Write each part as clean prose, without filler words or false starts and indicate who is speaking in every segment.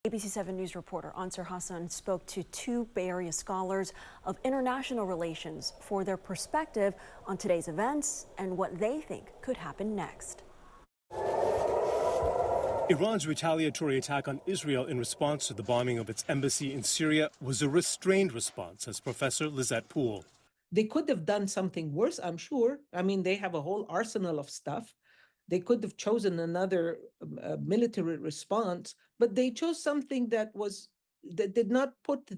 Speaker 1: ABC 7 News reporter Ansar Hassan spoke to two Bay Area scholars of international relations for their perspective on today's events and what they think could happen next.
Speaker 2: Iran's retaliatory attack on Israel in response to the bombing of its embassy in Syria was a restrained response, says Professor Lizette Poole.
Speaker 3: They could have done something worse, I'm sure. I mean, they have a whole arsenal of stuff. They could have chosen another military response, but they chose something that did not put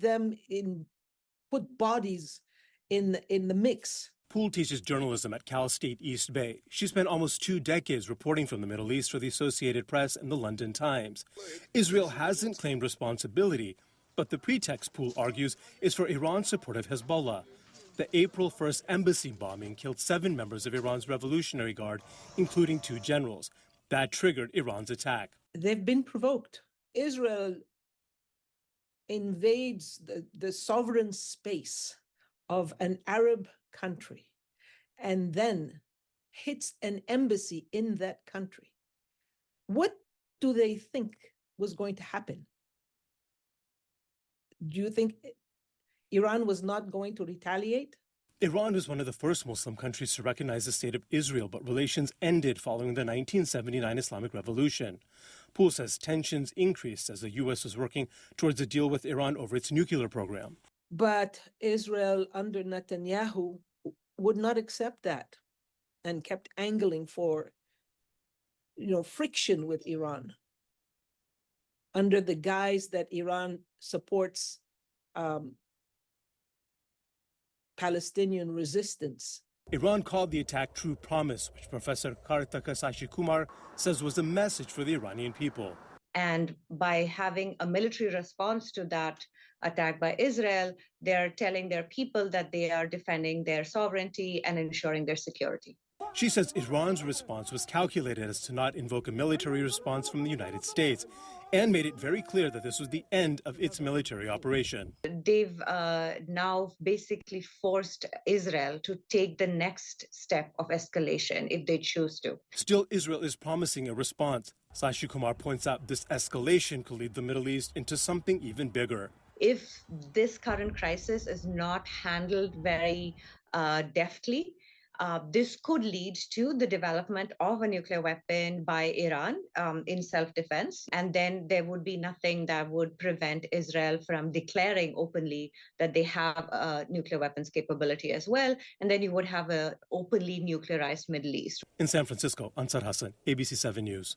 Speaker 3: bodies in the mix.
Speaker 2: Poole teaches journalism at Cal State East Bay. She spent almost 2 decades reporting from the Middle East for the Associated Press and the London Times. Israel hasn't claimed responsibility, but the pretext, Poole argues, is for Iran's support of Hezbollah. The April 1st embassy bombing killed 7 members of Iran's Revolutionary Guard, including 2 generals. That triggered Iran's attack.
Speaker 3: They've been provoked. Israel invades the sovereign space of an Arab country and then hits an embassy in that country. What do they think was going to happen? Do you think Iran was not going to retaliate?
Speaker 2: Iran was one of the first Muslim countries to recognize the state of Israel, but relations ended following the 1979 Islamic Revolution. Poole says tensions increased as the U.S. was working towards a deal with Iran over its nuclear program.
Speaker 3: But Israel under Netanyahu would not accept that and kept angling for, friction with Iran under the guise that Iran supports Palestinian resistance.
Speaker 2: Iran called the attack true promise, which Professor Karthika Sashikumar says was a message for the Iranian people.
Speaker 4: And by having a military response to that attack by Israel, they're telling their people that they are defending their sovereignty and ensuring their security.
Speaker 2: She says Iran's response was calculated as to not invoke a military response from the United States and made it very clear that this was the end of its military operation.
Speaker 4: They've now basically forced Israel to take the next step of escalation if they choose to.
Speaker 2: Still, Israel is promising a response. Sashi Kumar points out this escalation could lead the Middle East into something even bigger.
Speaker 4: If this current crisis is not handled very deftly, this could lead to the development of a nuclear weapon by Iran in self-defense. And then there would be nothing that would prevent Israel from declaring openly that they have nuclear weapons capability as well. And then you would have an openly nuclearized Middle East.
Speaker 2: In San Francisco, Ansar Hassan, ABC 7 News.